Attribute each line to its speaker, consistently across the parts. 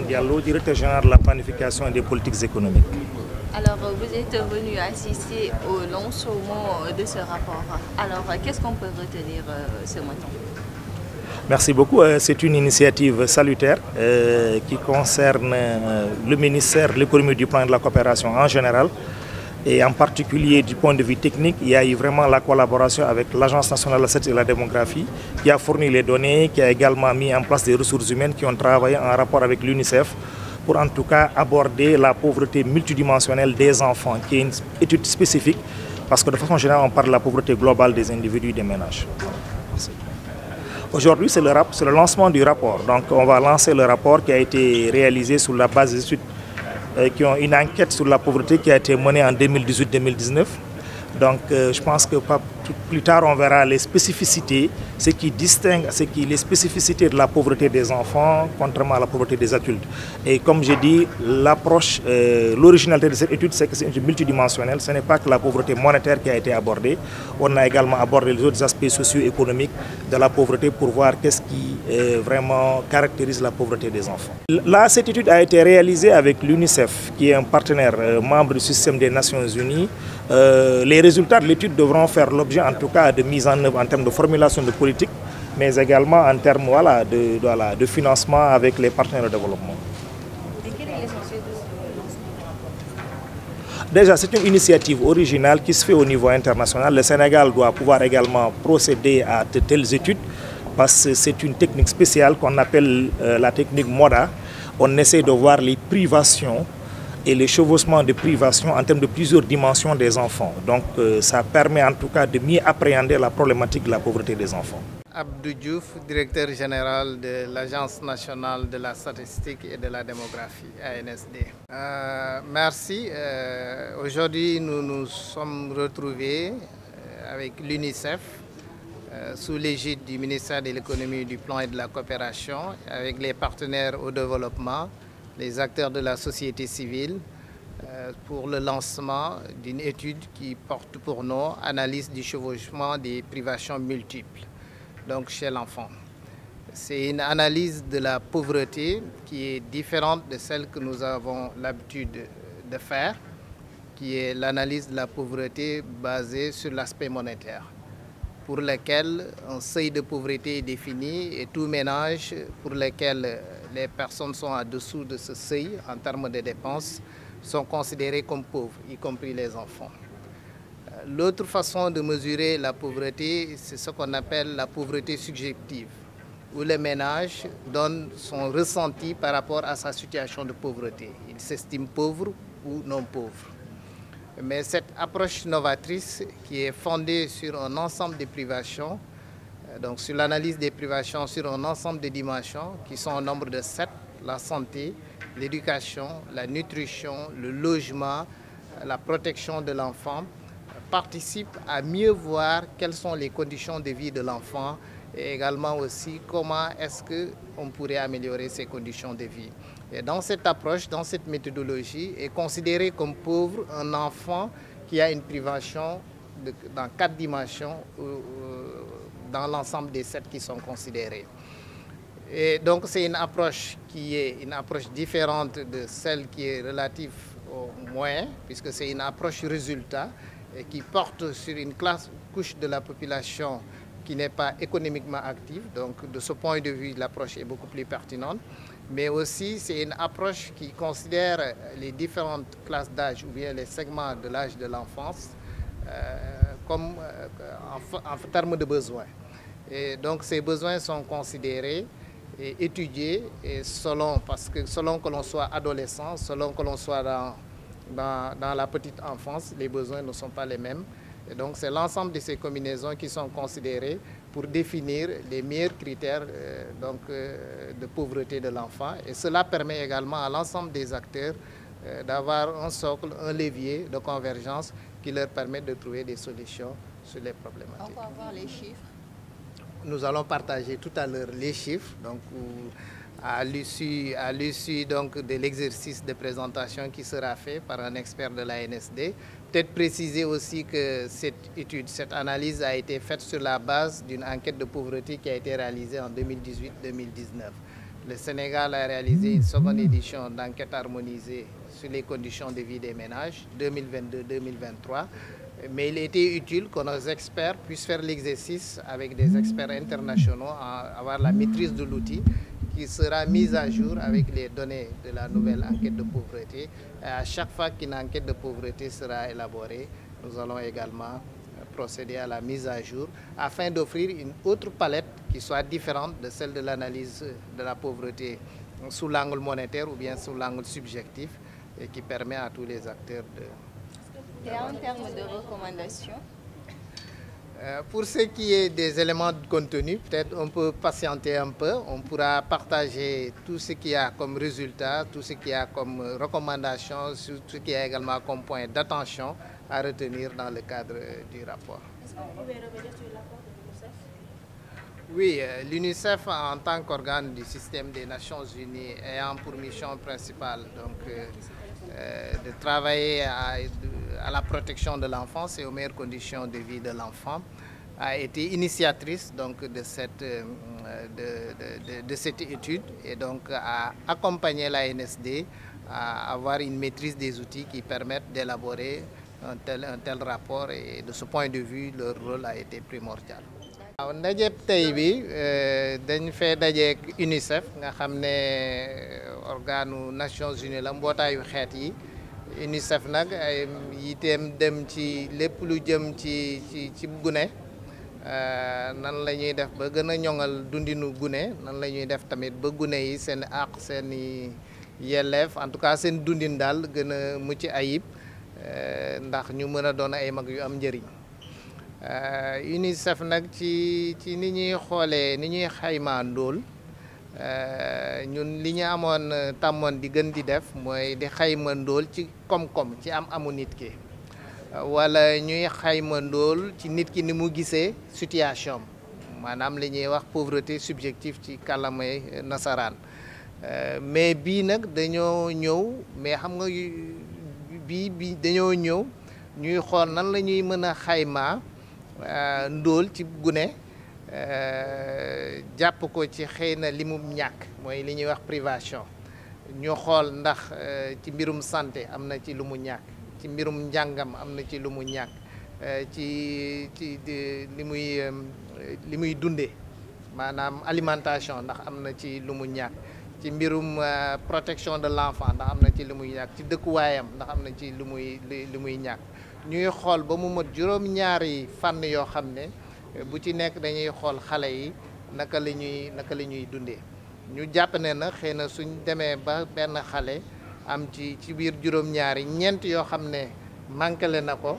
Speaker 1: Diallo, directeur général de la planification et des politiques économiques.
Speaker 2: Alors, vous êtes venu assister au lancement de ce rapport. Alors, qu'est-ce qu'on peut retenir ce matin?
Speaker 1: Merci beaucoup. C'est une initiative salutaire qui concerne le ministère de l'économie, du plan et de la coopération en général. Et en particulier du point de vue technique, il y a eu vraiment la collaboration avec l'Agence nationale de la statistique et de la démographie qui a fourni les données, qui a également mis en place des ressources humaines qui ont travaillé en rapport avec l'UNICEF pour en tout cas aborder la pauvreté multidimensionnelle des enfants, qui est une étude spécifique parce que de façon générale on parle de la pauvreté globale des individus et des ménages. Aujourd'hui c'est le lancement du rapport, donc on va lancer le rapport qui a été réalisé sur la base des études qui ont une enquête sur la pauvreté qui a été menée en 2018-2019. Donc je pense que plus tard on verra les spécificités, ce qui distingue les spécificités de la pauvreté des enfants contrairement à la pauvreté des adultes. Et comme j'ai dit, l'approche, l'originalité de cette étude, c'est que c'est une étude multidimensionnelle. Ce n'est pas que la pauvreté monétaire qui a été abordée. On a également abordé les autres aspects socio-économiques de la pauvreté pour voir qu'est-ce qui vraiment caractérise la pauvreté des enfants. Là, cette étude a été réalisée avec l'UNICEF, qui est un partenaire membre du système des Nations Unies. Les résultats de l'étude devront faire l'objet en tout cas de mise en œuvre en termes de formulation de politique, mais également en termes de financement avec les partenaires de développement.
Speaker 2: Et quel est l'essentiel de ce lancement?
Speaker 1: Déjà, c'est une initiative originale qui se fait au niveau international. Le Sénégal doit pouvoir également procéder à de telles études parce que c'est une technique spéciale qu'on appelle la technique MODA. On essaie de voir les privations et les chevauchements de privation en termes de plusieurs dimensions des enfants. Donc ça permet en tout cas de mieux appréhender la problématique de la pauvreté des enfants.
Speaker 3: Abdou Diouf, directeur général de l'Agence nationale de la statistique et de la démographie, ANSD. Merci. Aujourd'hui, nous nous sommes retrouvés avec l'UNICEF sous l'égide du ministère de l'économie, du plan et de la coopération, avec les partenaires au développement, les acteurs de la société civile, pour le lancement d'une étude qui porte pour nom « Analyse du chevauchement des privations multiples » donc chez l'enfant. C'est une analyse de la pauvreté qui est différente de celle que nous avons l'habitude de faire, qui est l'analyse de la pauvreté basée sur l'aspect monétaire, pour lequel un seuil de pauvreté est défini et tout ménage pour lequel les personnes sont en dessous de ce seuil en termes de dépenses sont considérés comme pauvres, y compris les enfants. L'autre façon de mesurer la pauvreté, c'est ce qu'on appelle la pauvreté subjective, où le ménage donne son ressenti par rapport à sa situation de pauvreté. Il s'estime pauvre ou non pauvre. Mais cette approche novatrice qui est fondée sur un ensemble de privations, donc sur l'analyse des privations sur un ensemble de dimensions qui sont au nombre de 7, la santé, l'éducation, la nutrition, le logement, la protection de l'enfant, participe à mieux voir quelles sont les conditions de vie de l'enfant et également aussi comment est-ce qu'on pourrait améliorer ses conditions de vie. Et dans cette approche, dans cette méthodologie, est considéré comme pauvre un enfant qui a une privation dans 4 dimensions dans l'ensemble des 7 qui sont considérés. Et donc c'est une approche qui est une approche différente de celle qui est relative aux moyens, puisque c'est une approche résultat et qui porte sur une couche de la population qui n'est pas économiquement active. Donc de ce point de vue, l'approche est beaucoup plus pertinente. Mais aussi c'est une approche qui considère les différentes classes d'âge ou bien les segments de l'âge de l'enfance comme en termes de besoins. Et donc ces besoins sont considérés et étudiés et selon que l'on soit adolescent, selon que l'on soit dans la petite enfance, les besoins ne sont pas les mêmes. Et donc c'est l'ensemble de ces combinaisons qui sont considérées pour définir les meilleurs critères de pauvreté de l'enfant. Et cela permet également à l'ensemble des acteurs d'avoir un socle, un levier de convergence qui leur permet de trouver des solutions sur les problématiques.
Speaker 2: On peut avoir les chiffres?
Speaker 3: Nous allons partager tout à l'heure les chiffres. Donc, à l'issue de l'exercice de présentation qui sera fait par un expert de l'ANSD. Peut-être préciser aussi que cette analyse a été faite sur la base d'une enquête de pauvreté qui a été réalisée en 2018-2019. Le Sénégal a réalisé une seconde édition d'enquête harmonisée sur les conditions de vie des ménages 2022-2023. Mais il était utile que nos experts puissent faire l'exercice avec des experts internationaux, avoir la maîtrise de l'outil qui sera mise à jour avec les données de la nouvelle enquête de pauvreté. Et à chaque fois qu'une enquête de pauvreté sera élaborée, nous allons également procéder à la mise à jour afin d'offrir une autre palette qui soit différente de celle de l'analyse de la pauvreté sous l'angle monétaire ou bien sous l'angle subjectif et qui permet à tous les acteurs de...
Speaker 2: Et en termes de recommandations?
Speaker 3: Pour ce qui est des éléments de contenu, peut-être on peut patienter un peu. On pourra partager tout ce qu'il y a comme résultat, tout ce qu'il y a comme recommandation, tout ce qu'il y a également comme point d'attention à retenir dans le cadre du rapport.
Speaker 4: Est-ce que vous pouvez revenir sur le rapport de l'UNICEF?
Speaker 3: Oui, l'UNICEF en tant qu'organe du système des Nations Unies ayant pour mission principale de travailler à la protection de l'enfance et aux meilleures conditions de vie de l'enfant, a été initiatrice de cette étude et donc a accompagné la NSD à avoir une maîtrise des outils qui permettent d'élaborer un tel rapport et de ce point de vue, leur rôle a été primordial. waaw ndaje tey bi dañ fee dajeek UNICEF nga xam ne organu Nations Unies la mbootaayu xeet yi UNICEF nag ay yiteem dem ci lépp lu jëm ci gune nan la ñuy def ba gën a ñoŋal dundinu gune nan la ñuy def tamit ba gune yi seen àq seen i yelleef en tout cas seen dundin daal gën a mucc ayib ndax ñu mën a doon ay mag yu am njëriñ. UNICEF nag ci ni ñuy xoolee ni ñuy xaymaa ndóol ñun li ñu amoon tàmmoon di gën di def mooy di xayma ndóol ci koom-koom ci amu nit ki wala ñuy xayma ndóol ci nit ki ni mu gisee situation maanaam li ñuy wax pauvreté subjective ci kàllaamay nasaraan mais bii nag dañoo ñëw mais xam nga bii dañoo ñëw ñuy xool nan la ñuy mën a xaymaa ndóol ci gune jàpp ko ci xëy na li mu ñàkk mooy li ñuy wax privation ñu xool ndax ci mbirum santé am na ci lu mu ñàkk ci mbirum njàngam am na ci lu mu ñàkk ci li muy dundee maanaam alimentation ndax am na ci lu mu ñàkk ci mbirum protection de l'enfant ndax am na ci lu muy ñàkk ci dëkkuwaayam ndax am na ci lu muy ñàkk ñuy xool ba mu mot juróom-ñaari fànn yoo xam ne bu ci nekk dañuy xool xale yi naka la ñuy dundee ñu jàpp ne na xëy na suñ demee ba benn xale am ci biir juróom-ñaari ñeent yoo xam ne manqué na ko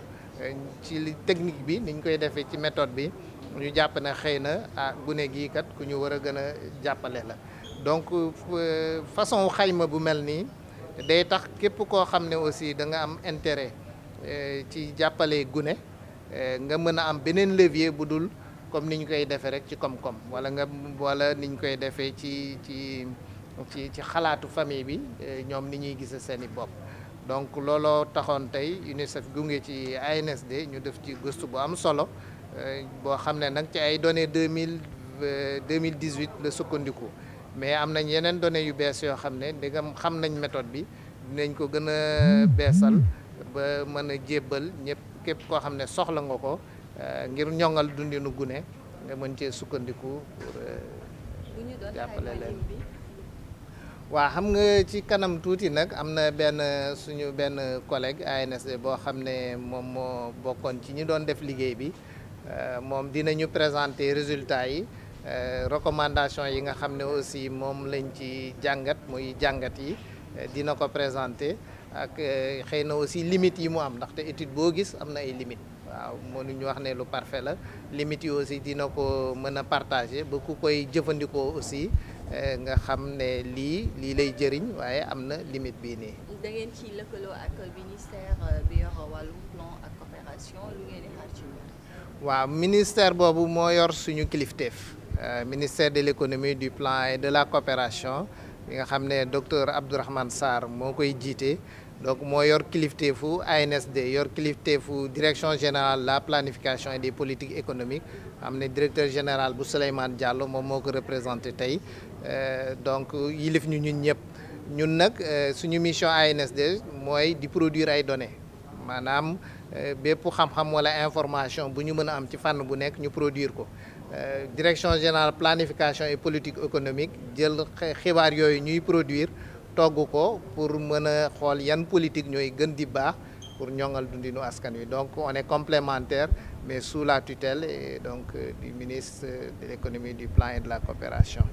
Speaker 3: ci technique bi niñ koy defee ci méthode bi ñu jàpp ne xëy na gune gii kat ku ñu war a gën a jàppale la donc façon xayma bu mel nii day tax képp koo xam ne aussi da nga am intérêt ci jàppale gune nga mën a am beneen levier bu dul comme ni ñu koy defee rek ci koom-koom wala ni ñu koy defee ci xalaatu famille bi ñoom ni ñuy gise seen i bopp. donc looloo taxoon tey UNICEF gunge ci ANSD ñu def ci gëstu bu am solo boo xam ne nag ci ay données 2018 la sukkandiku mais am nañ yeneen données yu bees yoo xam ne ndegam xam nañ méthode bi dinañ ko gën a beesal. ba mën a jébbal ñëpp képp koo xam ne soxla nga ko ngir ñoŋal dundinu gune nga mën cee sukkandiku pour jàppale leen. waa xam nga ci kanam tuuti nag am na suñu benn collègue ANSD boo xam ne moom moo bokkoon ci ñi doon def liggéey bi moom dinañu présenter résultats yi recommandation yi nga xam ne aussi moom lañ ci jàngat muy jàngat yi dina ko présenter. ak xëy na aussi limites yi mu am ndaxte étude boo gis am na ay limites waaw mënuñu wax ne lu parfait la limites yi aussi dina ko mën a partager ba ku koy jëfandikoo aussi nga xam ne lii lay jëriñ waaye am na limite bii nii.
Speaker 2: da ngeen ci lëkkaloo ak ministère bi yor wàllum plan ak coopération lu ngeen di xaar ci ñoom.
Speaker 3: waaw ministère boobu moo yor suñu kilifteef ministère de l'économie du plan et de la coopération. bi nga xam ne docteur Abdourahmane Sarr moo koy jiite donc moo yor kilifteefu ANSD yor kilifteefu direction générale la planification et des politiques économiques am ne directeur général bu Souleymane Diallo moom moo ko représenté tey donc yilif ñu ñun ñëpp ñun nag suñu mission ANSD mooy di produire ay données maanaam bépp xam-xam wala information bu ñu mën a am ci fànn bu nekk ñu produire ko direction générale planification et politique économique jël xibaar yooyu ñuy produire togg ko pour mën a xool yan politique ñooy gën di baax pour ñoŋal dundinu askan wi. Donc on est complémentaire mais sous la tutelle et donc du ministre de l'économie, du plan et de la coopération.